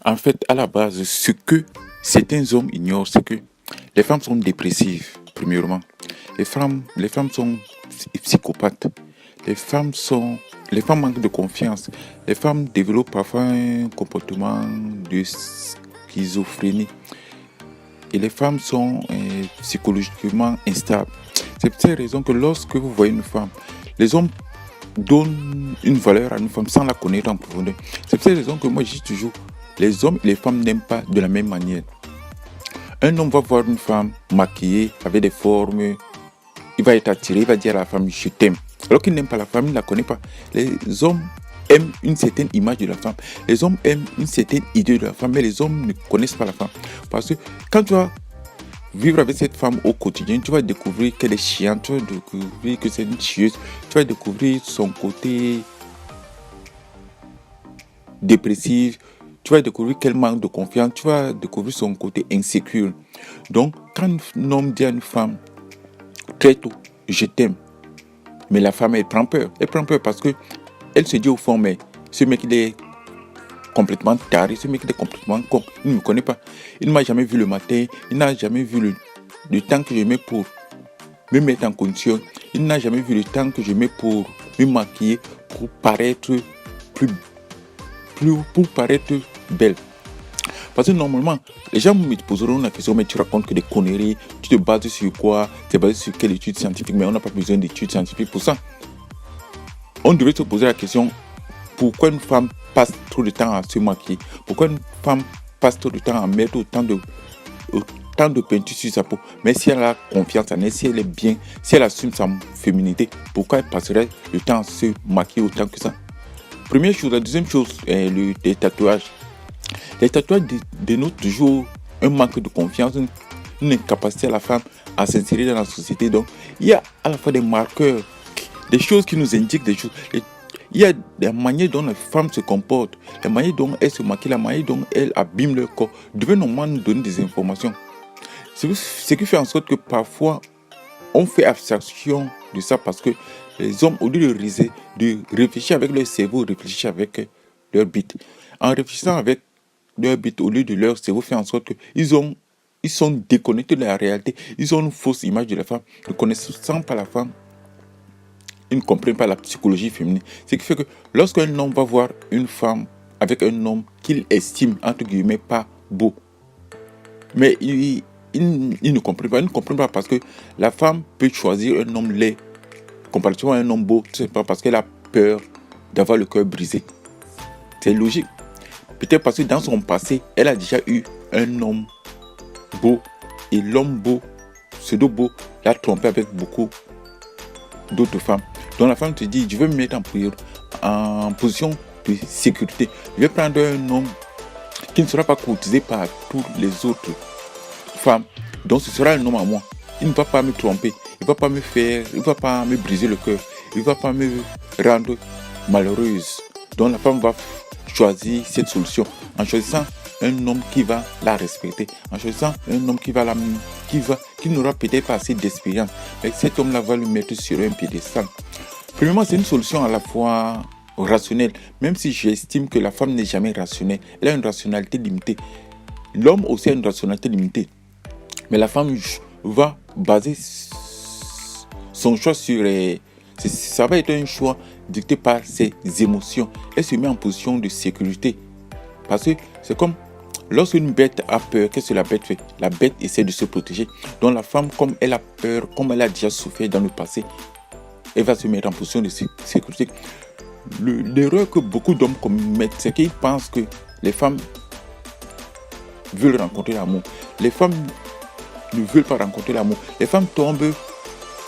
En fait, à la base, ce que certains hommes ignorent, c'est que les femmes sont dépressives, premièrement. Les femmes sont psychopathes. Les femmes sont, les femmes manquent de confiance. Les femmes développent parfois un comportement de schizophrénie. Et les femmes sont psychologiquement instables. C'est pour cette raison que lorsque vous voyez une femme, les hommes donnent une valeur à une femme sans la connaître en profondeur. C'est pour cette raison que moi je dis toujours, les hommes et les femmes n'aiment pas de la même manière. Un homme va voir une femme maquillée, avec des formes, il va être attiré, il va dire à la femme je t'aime. Alors qu'il n'aime pas la femme, il ne la connaît pas. Les hommes aiment une certaine image de la femme. Les hommes aiment une certaine idée de la femme, mais les hommes ne connaissent pas la femme. Parce que quand tu vas vivre avec cette femme au quotidien, tu vas découvrir qu'elle est chiante, tu vas découvrir que c'est une chieuse, tu vas découvrir son côté dépressif, tu vas découvrir qu'elle manque de confiance, tu vas découvrir son côté insécure. Donc, quand un homme dit à une femme très tôt, je t'aime, mais la femme, elle prend peur. Elle prend peur parce que elle se dit au fond, mais ce mec, il est complètement taré, ce mec, il est complètement con. Il ne me connaît pas. Il ne m'a jamais vu le matin, il n'a jamais vu le temps que je mets pour me mettre en condition. Il n'a jamais vu le temps que je mets pour me maquiller, pour paraître pour paraître belle. Parce que normalement, les gens me poseront la question, mais tu racontes que des conneries, tu te bases sur quoi, tu es basé sur quelle étude scientifique, mais on n'a pas besoin d'études scientifiques pour ça. On devrait se poser la question, pourquoi une femme passe trop de temps à se maquiller? Pourquoi une femme passe trop de temps à mettre autant de peinture sur sa peau? Mais si elle a confiance en elle, si elle est bien, si elle assume sa féminité, pourquoi elle passerait le temps à se maquiller autant que ça? Première chose. La deuxième chose, les tatouages. Les tatouages dénotent toujours un manque de confiance, une incapacité à la femme à s'insérer dans la société. Donc, il y a à la fois des marqueurs, des choses qui nous indiquent des choses. Il y a des manières dont les femmes se comportent, la manière dont elles se maquillent, la manière dont elles abîment leur corps, devraient normalement nous donner des informations. Ce qui fait en sorte que parfois, on fait abstraction de ça parce que les hommes, au lieu de réfléchir avec leur cerveau, réfléchissent avec leur bite. En réfléchissant avec leur bite au lieu de leur cerveau, fait en sorte qu'ils sont déconnectés de la réalité. Ils ont une fausse image de la femme. Ne connaissant pas la femme, ils ne comprennent pas la psychologie féminine. Ce qui fait que lorsqu'un homme va voir une femme avec un homme qu'il estime, entre guillemets, pas beau, mais il ne comprend pas. Il ne comprend pas parce que la femme peut choisir un homme laid comparativement à un homme beau, c'est pas parce qu'elle a peur d'avoir le cœur brisé. C'est logique. Peut-être parce que dans son passé, elle a déjà eu un homme beau et l'homme beau, pseudo beau, l'a trompé avec beaucoup d'autres femmes. Donc la femme te dit, je vais me mettre en position de sécurité. Je vais prendre un homme qui ne sera pas courtisé par toutes les autres femmes. Donc ce sera un homme à moi. Il ne va pas me tromper. Il ne va pas me briser le cœur. Il ne va pas me rendre malheureuse. Donc la femme va choisir cette solution en choisissant un homme qui va la respecter, en choisissant un homme qui n'aura peut-être pas assez d'expérience, mais cet homme-là va lui mettre sur un piédestal. Premièrement, c'est une solution à la fois rationnelle, même si j'estime que la femme n'est jamais rationnelle. Elle a une rationalité limitée. L'homme aussi a une rationalité limitée. Mais la femme va baser son choix sur... ça va être un choix dicté par ses émotions. Elle se met en position de sécurité. Parce que c'est comme lorsqu'une bête a peur, qu'est-ce que la bête fait? La bête essaie de se protéger. Donc la femme, comme elle a peur, comme elle a déjà souffert dans le passé, elle va se mettre en position de sécurité. L'erreur que beaucoup d'hommes commettent, c'est qu'ils pensent que les femmes veulent rencontrer l'amour. Les femmes ne veulent pas rencontrer l'amour. Les femmes tombent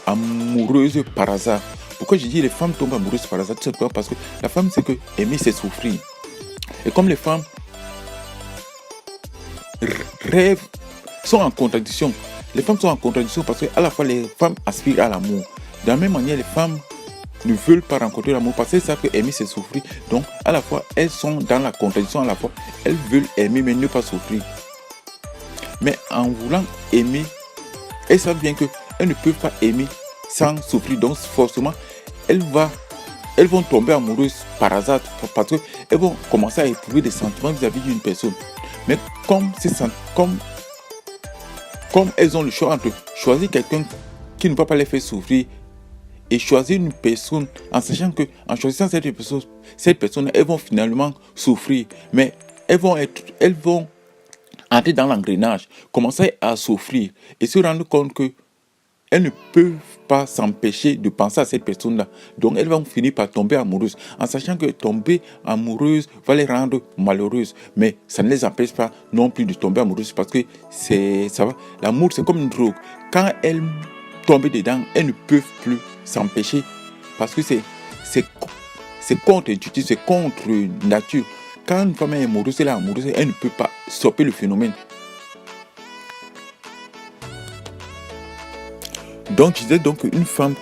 amoureuses par hasard. Pourquoi je dis les femmes tombent amoureuses par hasard? Tout simplement parce que la femme sait que aimer c'est souffrir. Et comme les femmes rêvent, sont en contradiction. Les femmes sont en contradiction parce qu'à la fois les femmes aspirent à l'amour. De la même manière, les femmes ne veulent pas rencontrer l'amour parce qu'elles savent que aimer c'est souffrir. Donc à la fois elles sont dans la contradiction, à la fois elles veulent aimer mais ne pas souffrir. Mais en voulant aimer, elles savent bien qu'elles ne peuvent pas aimer sans souffrir. Donc forcément, elle va elles vont tomber amoureuses par hasard parce qu'elles vont commencer à éprouver des sentiments vis-à-vis d'une personne. Mais comme elles ont le choix entre choisir quelqu'un qui ne va pas les faire souffrir et choisir une personne en sachant que en choisissant cette personne, elles vont finalement souffrir. Mais elles vont entrer dans l'engrenage, commencer à souffrir et se rendre compte que elles ne peuvent pas s'empêcher de penser à cette personne-là. Donc, elles vont finir par tomber amoureuses, en sachant que tomber amoureuse va les rendre malheureuses. Mais ça ne les empêche pas non plus de tomber amoureuses parce que ça va. L'amour, c'est comme une drogue. Quand elles tombent dedans, elles ne peuvent plus s'empêcher parce que c'est contre-intuitif, c'est contre nature. Quand une femme est amoureuse, elle ne peut pas stopper le phénomène. Donc, je disais donc une femme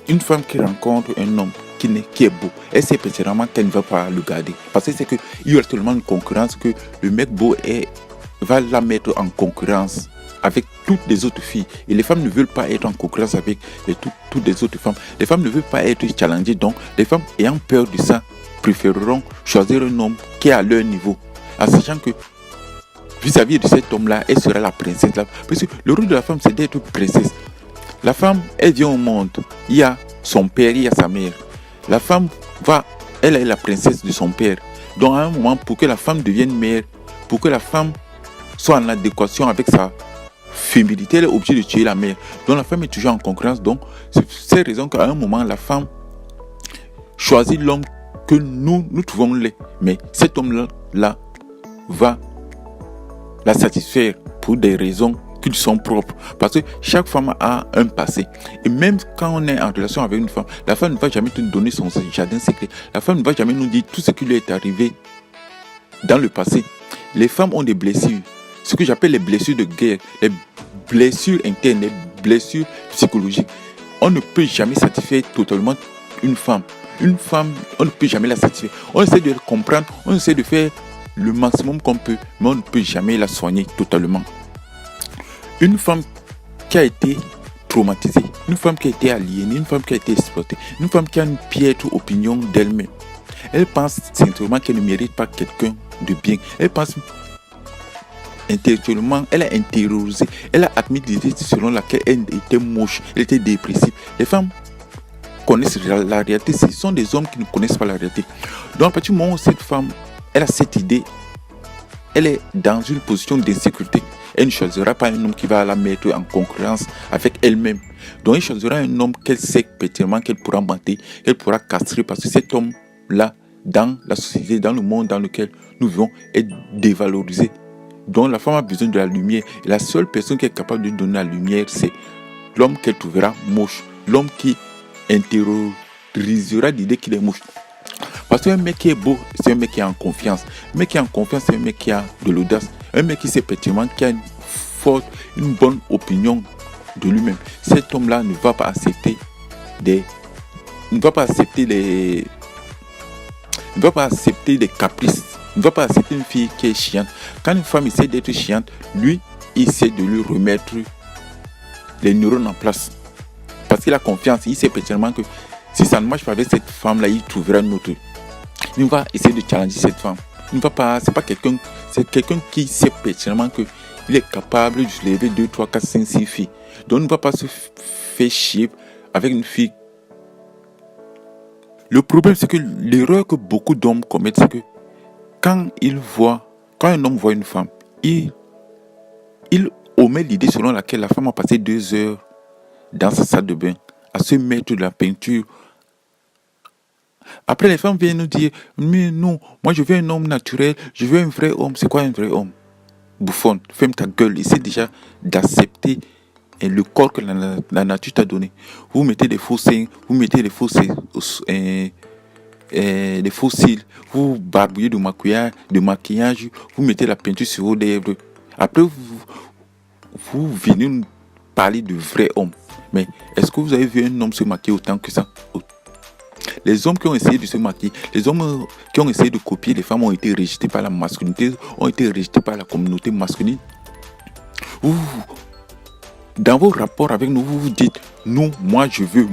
qui rencontre un homme qui est beau, elle sait pertinemment qu'elle ne va pas le garder. Parce que c'est qu'il y aura tellement de concurrence que le mec beau va la mettre en concurrence avec toutes les autres filles. Et les femmes ne veulent pas être en concurrence avec toutes les autres femmes. Les femmes ne veulent pas être challengées. Donc, les femmes ayant peur de ça préféreront choisir un homme qui est à leur niveau. En sachant que vis-à-vis de cet homme-là, elle sera la princesse. Parce que le rôle de la femme, c'est d'être princesse. La femme, elle vient au monde. Il y a son père, il y a sa mère. La femme elle est la princesse de son père. Donc à un moment, pour que la femme devienne mère, pour que la femme soit en adéquation avec sa féminité, elle est obligée de tuer la mère. Donc la femme est toujours en concurrence. Donc c'est pour cette raison qu'à un moment, la femme choisit l'homme que nous trouvons laid. Mais cet homme-là va la satisfaire pour des raisons qui lui sont propres. Parce que chaque femme a un passé. Et même quand on est en relation avec une femme, la femme ne va jamais te donner son jardin secret. La femme ne va jamais nous dire tout ce qui lui est arrivé dans le passé. Les femmes ont des blessures. Ce que j'appelle les blessures de guerre, les blessures internes, les blessures psychologiques. On ne peut jamais satisfaire totalement une femme. Une femme, on ne peut jamais la satisfaire. On essaie de la comprendre, on essaie de faire le maximum qu'on peut, mais on ne peut jamais la soigner totalement. Une femme qui a été traumatisée, une femme qui a été aliénée, une femme qui a été exploitée, une femme qui a une piètre opinion d'elle-même. Elle pense sincèrement qu'elle ne mérite pas quelqu'un de bien. Elle pense intellectuellement, elle a intériorisé, elle a admis l'idée selon laquelle elle était moche, elle était dépressive. Les femmes connaissent la réalité, ce sont des hommes qui ne connaissent pas la réalité. Donc à partir du moment où cette femme, elle a cette idée, elle est dans une position d'insécurité. Elle ne choisira pas un homme qui va la mettre en concurrence avec elle-même. Donc elle choisira un homme qu'elle sait pertinemment qu'elle pourra mentir, qu'elle pourra castrer, parce que cet homme-là, dans la société, dans le monde dans lequel nous vivons, est dévalorisé. Donc la femme a besoin de la lumière. Et la seule personne qui est capable de donner la lumière, c'est l'homme qu'elle trouvera moche. L'homme qui intériorisera l'idée qu'il est moche. Parce qu'un mec qui est beau, c'est un mec qui a en confiance. Un mec qui a en confiance, c'est un mec qui a de l'audace. Un mec qui sait pertinemment, qui a une bonne opinion de lui-même. Cet homme-là ne va pas accepter des caprices. Il ne va pas accepter une fille qui est chiante. Quand une femme essaie d'être chiante, lui, il essaie de lui remettre les neurones en place. Parce qu'il a confiance, il sait pertinemment que si ça ne marche pas avec cette femme-là, il trouvera une autre. Il va essayer de challenger cette femme. C'est quelqu'un qui sait pertinemment qu'il est capable de se lever 2, 3, 4, 5, 6 filles. Donc il ne va pas se faire chier avec une fille. Le problème, c'est que l'erreur que beaucoup d'hommes commettent, c'est que quand un homme voit une femme, il omet l'idée selon laquelle la femme a passé 2 heures dans sa salle de bain à se mettre de la peinture. Après, les femmes viennent nous dire, mais non, moi je veux un homme naturel, je veux un vrai homme. C'est quoi un vrai homme? Bouffonne, ferme ta gueule, essaie déjà d'accepter le corps que la nature t'a donné. Vous mettez des faux seins, vous mettez des faux cils, vous barbouillez de maquillage, vous mettez la peinture sur vos lèvres. Après, vous venez nous parler de vrai homme. Mais est-ce que vous avez vu un homme se maquiller autant que ça? Les hommes qui ont essayé de se maquiller, les hommes qui ont essayé de copier les femmes ont été rejetés par la masculinité, ont été rejetés par la communauté masculine. Dans vos rapports avec nous, vous vous dites, nous, moi je veux.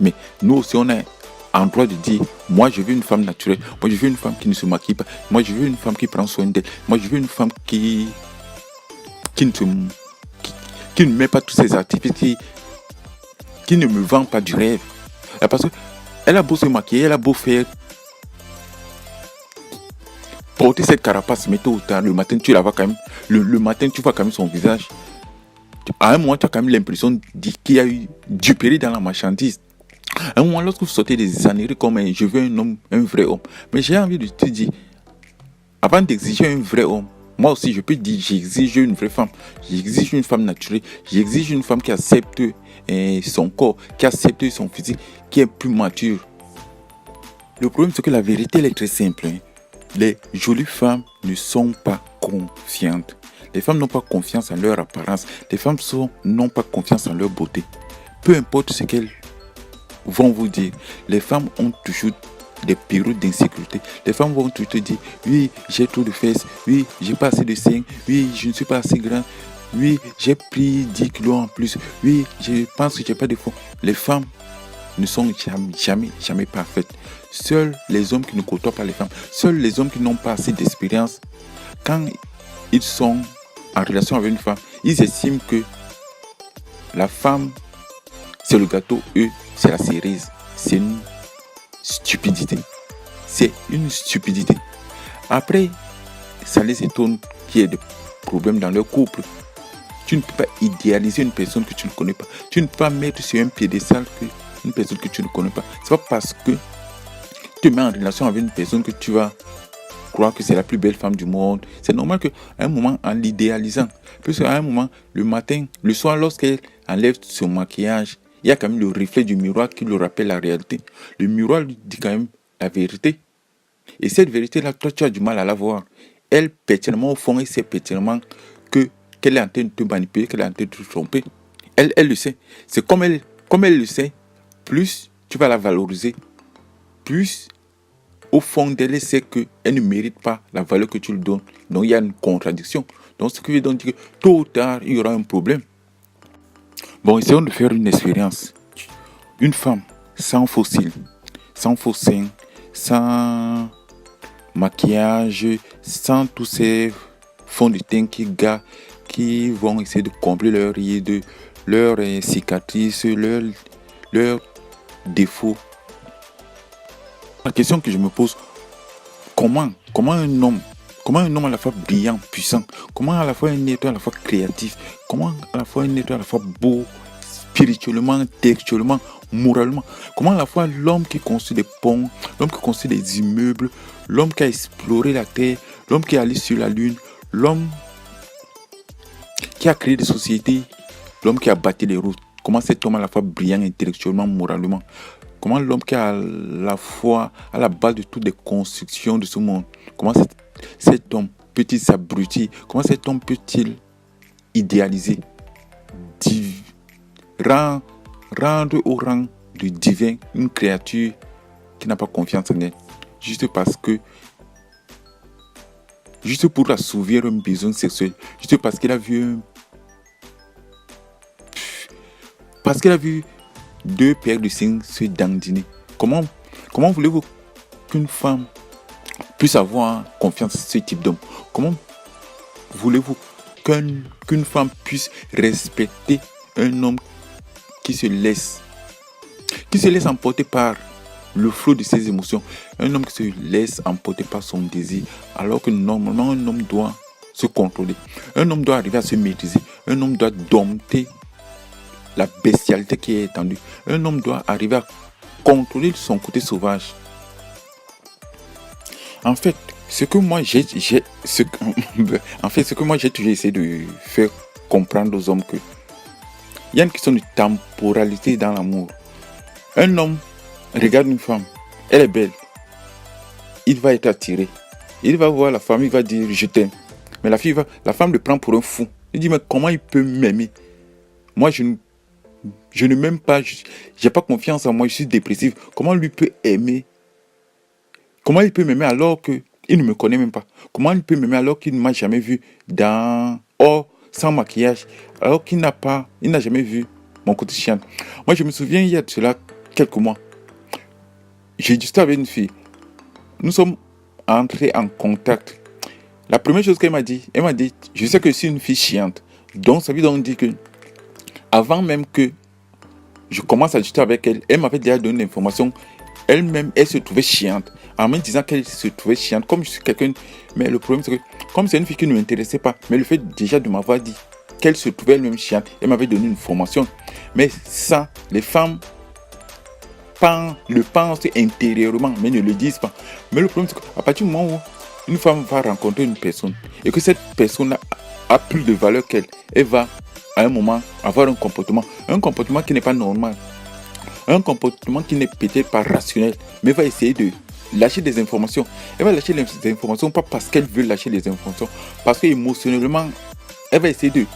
Mais nous aussi, on est en droit de dire, moi je veux une femme naturelle, moi je veux une femme qui ne se maquille pas, moi je veux une femme qui prend soin d'elle, moi je veux une femme qui qui ne met pas tous ses artifices, qui ne me vend pas du rêve. Parce que elle a beau se maquiller, elle a beau faire porter cette carapace, mais tôt ou tard, le matin tu la vois quand même, le matin tu vois quand même son visage. À un moment tu as quand même l'impression qu'il y a eu du péril dans la marchandise. À un moment, lorsque vous sortez des âneries comme je veux un homme, un vrai homme, mais j'ai envie de te dire, avant d'exiger un vrai homme, moi aussi je peux dire j'exige une vraie femme, j'exige une femme naturelle, j'exige une femme qui accepte son corps, qui accepte son physique, qui est plus mature. Le problème c'est que la vérité elle est très simple. Les jolies femmes ne sont pas confiantes. Les femmes n'ont pas confiance en leur apparence. Les femmes n'ont pas confiance en leur beauté. Peu importe ce qu'elles vont vous dire, les femmes ont toujours des périodes d'insécurité. Les femmes vont toujours te dire, oui, j'ai trop de fesses, oui, j'ai pas assez de seins, oui, je ne suis pas assez grand, oui, j'ai pris 10 kilos en plus, oui, je pense que j'ai pas de fond. Les femmes ne sont jamais parfaites. Seuls les hommes qui ne côtoient pas les femmes, seuls les hommes qui n'ont pas assez d'expérience, quand ils sont en relation avec une femme, ils estiment que la femme, c'est le gâteau, eux, c'est la cerise. C'est une stupidité. C'est une stupidité. Après, ça les étonne qu'il y ait des problèmes dans leur couple. Tu ne peux pas idéaliser une personne que tu ne connais pas. Tu ne peux pas mettre sur un piédestal une personne que tu ne connais pas. C'est pas parce que tu te mets en relation avec une personne que tu vas croire que c'est la plus belle femme du monde. C'est normal qu'à un moment, en l'idéalisant, parce qu'à un moment, le matin, le soir, lorsqu'elle enlève son maquillage, il y a quand même le reflet du miroir qui lui rappelle la réalité. Le miroir lui dit quand même la vérité. Et cette vérité-là, toi, tu as du mal à la voir. Elle, pertinemment, au fond, elle sait pertinemment qu'elle est en train de te manipuler, qu'elle est en train de te tromper. Elle le sait. C'est comme elle le sait, plus tu vas la valoriser, plus au fond d'elle, elle sait qu'elle ne mérite pas la valeur que tu lui donnes. Donc, il y a une contradiction. Donc, ce qui veut donc dire que tôt ou tard, il y aura un problème. Bon, essayons de faire une expérience. Une femme sans faux cils, sans faux seins, sans maquillage, sans tous ces fonds de teint qui vont essayer de combler leurs rides, leurs cicatrices, leurs défauts. La question que je me pose, comment un homme à la fois brillant, puissant, comment à la fois un être à la fois créatif, comment à la fois un être à la fois beau, spirituellement, intellectuellement, moralement, comment à la fois l'homme qui construit des ponts, l'homme qui construit des immeubles, l'homme qui a exploré la terre, l'homme qui est allé sur la lune, l'homme qui a créé des sociétés, l'homme qui a bâti les routes, comment cet homme à la fois brillant intellectuellement, moralement, comment l'homme qui a à la fois à la base de toutes les constructions de ce monde, comment cet homme peut-il s'abrutir, comment cet homme peut-il idéaliser, rendre au rang de divin une créature qui n'a pas confiance en elle, juste pour assouvir un besoin sexuel, juste parce qu'elle a vu deux paires de seins se dandiner. Comment voulez-vous qu'une femme puisse avoir confiance en ce type d'homme? Comment voulez-vous qu'une femme puisse respecter un homme qui se laisse emporter par le flot de ses émotions, un homme qui se laisse emporter par son désir, alors que normalement un homme doit se contrôler, un homme doit arriver à se maîtriser, un homme doit dompter la bestialité qui est étendue, un homme doit arriver à contrôler son côté sauvage. En fait, ce que moi j'ai toujours essayé de faire comprendre aux hommes, que il y a une question de temporalité dans l'amour. Un homme regarde une femme, elle est belle, il va être attiré, il va voir la femme, il va dire je t'aime, mais la femme le prend pour un fou. Il dit mais comment il peut m'aimer? Moi je ne m'aime pas, j'ai pas confiance en moi, je suis dépressif. Comment lui peut aimer? Comment il peut m'aimer alors qu'il ne me connaît même pas? Comment il peut m'aimer alors qu'il ne m'a jamais vu sans maquillage, alors qu'il n'a jamais vu mon côté chiant? Moi je me souviens il y a de cela quelques mois, j'ai discuté avec une fille. Nous sommes entrés en contact. La première chose qu'elle m'a dit, je sais que je suis une fille chiante. Donc, ça veut donc dire que, avant même que je commence à discuter avec elle, elle m'avait déjà donné l'information. Elle-même, elle se trouvait chiante. En me disant qu'elle se trouvait chiante, comme je suis quelqu'un. Mais le problème, c'est que, comme c'est une fille qui ne m'intéressait pas, mais le fait déjà de m'avoir dit qu'elle se trouvait elle-même chiante, elle m'avait donné une formation. Mais ça, les femmes le pensent intérieurement, mais ne le disent pas. Mais le problème, c'est qu'à partir du moment où une femme va rencontrer une personne et que cette personne a plus de valeur qu'elle, elle va à un moment avoir un comportement qui n'est pas normal, un comportement qui n'est peut-être pas rationnel, mais va essayer de lâcher des informations. Elle va lâcher les informations pas parce qu'elle veut lâcher les informations, parce qu'émotionnellement, elle va essayer de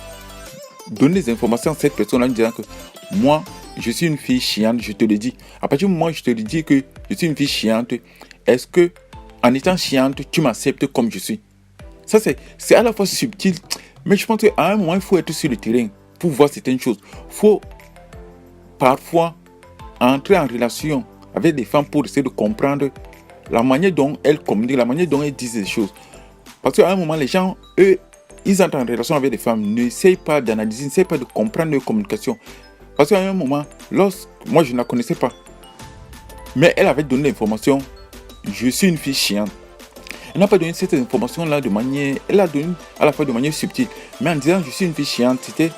donner des informations à cette personne en disant que moi, je suis une fille chiante, je te le dis. À partir du moment où je te le dis que je suis une fille chiante, est-ce que en étant chiante, tu m'acceptes comme je suis? Ça, c'est à la fois subtil, mais je pense qu'à un moment, il faut être sur le terrain pour voir certaines choses. Il faut parfois entrer en relation avec des femmes pour essayer de comprendre la manière dont elles communiquent, la manière dont elles disent les choses. Parce qu'à un moment, les gens, eux, ils entrent en relation avec des femmes, n'essayent pas d'analyser, n'essayent pas de comprendre leur communication. Parce qu'à un moment, moi je ne la connaissais pas, mais elle avait donné l'information, je suis une fille chiante. Elle n'a pas donné cette information-là de manière, elle a donné à la fois de manière subtile, mais en disant je suis une fille chiante, c'était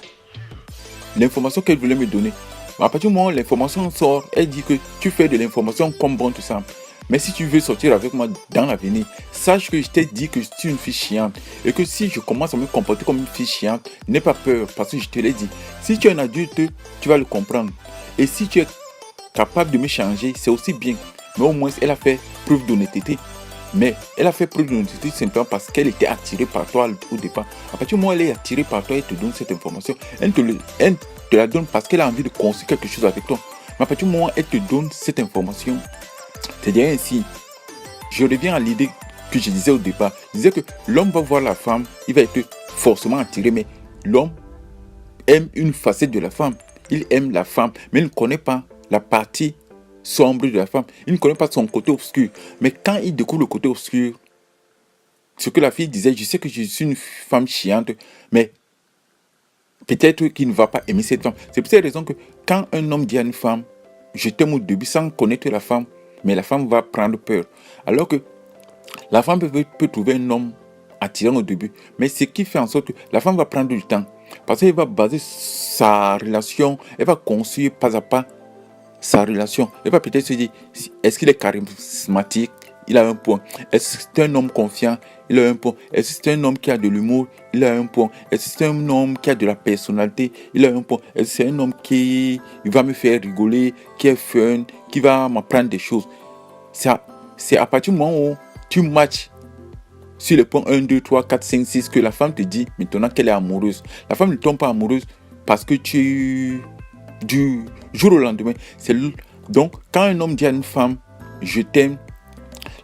l'information qu'elle voulait me donner. Mais à partir du moment où l'information sort, elle dit que tu fais de l'information comme bon tout simple. Mais si tu veux sortir avec moi dans l'avenir, sache que je t'ai dit que je suis une fille chiante. Et que si je commence à me comporter comme une fille chiante, n'aie pas peur parce que je te l'ai dit. Si tu es un adulte, tu vas le comprendre. Et si tu es capable de me changer, c'est aussi bien. Mais au moins, elle a fait preuve d'honnêteté. Mais elle a fait preuve d'honnêteté simplement parce qu'elle était attirée par toi au départ. À partir du moment où elle est attirée par toi, elle te donne cette information. Elle te la donne parce qu'elle a envie de construire quelque chose avec toi. Mais à partir du moment où elle te donne cette information, c'est-à-dire ainsi, je reviens à l'idée que je disais au départ. Je disais que l'homme va voir la femme, il va être forcément attiré, mais l'homme aime une facette de la femme. Il aime la femme, mais il ne connaît pas la partie sombre de la femme. Il ne connaît pas son côté obscur. Mais quand il découvre le côté obscur, ce que la fille disait, je sais que je suis une femme chiante, mais peut-être qu'il ne va pas aimer cette femme. C'est pour cette raison que quand un homme dit à une femme, je t'aime au début sans connaître la femme, mais la femme va prendre peur. Alors que la femme peut trouver un homme attirant au début, mais ce qui fait en sorte que la femme va prendre du temps. Parce qu'elle va baser sa relation, elle va construire pas à pas sa relation. Elle va peut-être se dire, est-ce qu'il est charismatique? Il a un point. Est-ce que c'est un homme confiant? Il a un point. Est-ce que c'est un homme qui a de l'humour? Il a un point. Est-ce que c'est un homme qui a de la personnalité? Il a un point. Est-ce que c'est un homme qui va me faire rigoler, qui est fun, qui va m'apprendre des choses? C'est à partir du moment où tu matches sur les points 1, 2, 3, 4, 5, 6 que la femme te dit maintenant qu'elle est amoureuse. La femme ne tombe pas amoureuse parce que du jour au lendemain. Donc, quand un homme dit à une femme, je t'aime,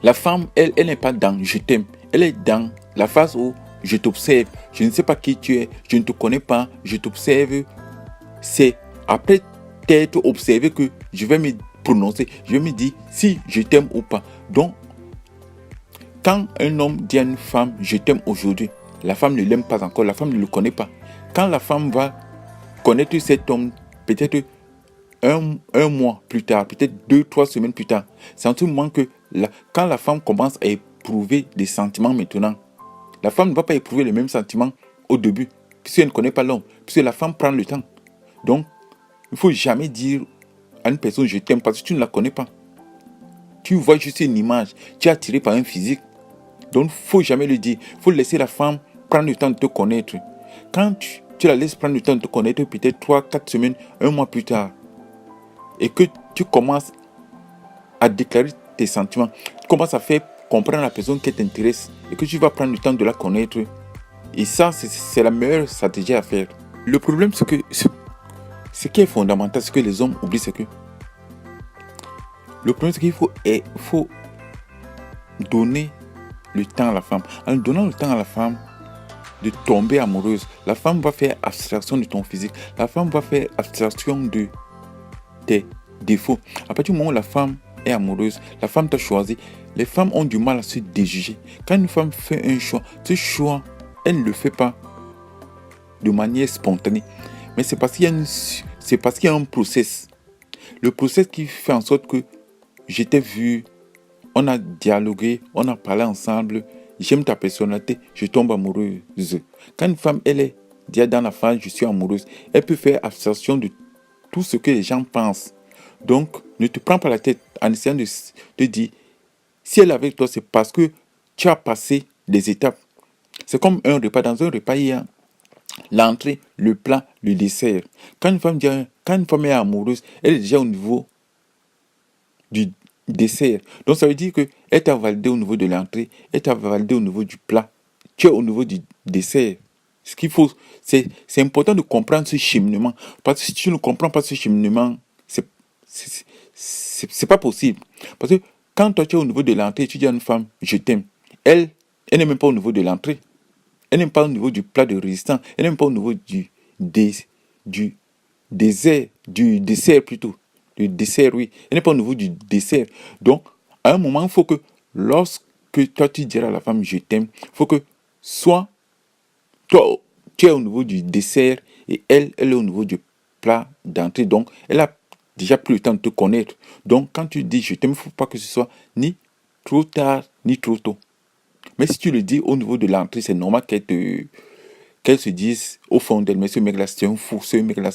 la femme, elle n'est pas dans je t'aime. Elle est dans la phase où je t'observe. Je ne sais pas qui tu es, je ne te connais pas, je t'observe. C'est après t'être observé que je vais me prononcer. Je vais me dire si je t'aime ou pas. Donc, quand un homme dit à une femme, je t'aime aujourd'hui, la femme ne l'aime pas encore, la femme ne le connaît pas. Quand la femme va connaître cet homme, peut-être un mois plus tard, peut-être 2-3 semaines plus tard, c'est en ce moment que quand la femme commence à éprouver des sentiments maintenant, la femme ne va pas éprouver les mêmes sentiments au début, puisqu'elle ne connaît pas l'homme, puisque la femme prend le temps. Donc, il ne faut jamais dire à une personne je t'aime parce que tu ne la connais pas. Tu vois juste une image, tu es attiré par un physique. Donc, il ne faut jamais le dire. Il faut laisser la femme prendre le temps de te connaître. Quand tu la laisses prendre le temps de te connaître, peut-être 3-4 semaines, un mois plus tard, et que tu commences à déclarer tes sentiments, tu commences à faire comprendre la personne qui t'intéresse, et que tu vas prendre le temps de la connaître. Et ça, c'est la meilleure stratégie à faire. Le problème, c'est que ce qui est fondamental, ce que les hommes oublient, c'est que le problème, c'est qu'il faut donner le temps à la femme. En donnant le temps à la femme de tomber amoureuse, la femme va faire abstraction de ton physique. La femme va faire abstraction de tes défauts. À partir du moment où la femme est amoureuse, la femme t'a choisi. Les femmes ont du mal à se déjuger. Quand une femme fait un choix, ce choix, elle ne le fait pas de manière spontanée. Mais c'est parce qu'il y a un process. Le process qui fait en sorte que je t'ai vu, on a dialogué, on a parlé ensemble, j'aime ta personnalité, je tombe amoureuse. Quand une femme, elle est déjà dans la phase je suis amoureuse, elle peut faire abstraction de tout ce que les gens pensent. Donc, ne te prends pas la tête en essayant de te dire, si elle est avec toi, c'est parce que tu as passé des étapes. C'est comme un repas. Dans un repas, il y a l'entrée, le plat, le dessert. Quand une femme est amoureuse, elle est déjà au niveau du dessert. Donc ça veut dire qu'elle t'a validé au niveau de l'entrée, elle t'a validé au niveau du plat, tu es au niveau du dessert. Ce qu'il faut, c'est important de comprendre ce cheminement. Parce que si tu ne comprends pas ce cheminement, c'est pas possible. Parce que quand toi tu es au niveau de l'entrée, tu dis à une femme, je t'aime. Elle n'est même pas au niveau de l'entrée. Elle n'est pas au niveau du plat de résistance. Elle n'est même pas au niveau du dessert plutôt. Le dessert, oui. Elle n'est pas au niveau du dessert. Donc, à un moment, il faut que lorsque toi tu diras à la femme je t'aime, il faut que soit toi tu es au niveau du dessert et elle est au niveau du plat d'entrée. Donc, elle a déjà pris le temps de te connaître. Donc, quand tu dis je t'aime, il ne faut pas que ce soit ni trop tard ni trop tôt. Mais si tu le dis au niveau de l'entrée, c'est normal qu'elle se dise au fond d'elle, mais ce mec-là, c'est un fou, ce mec-là,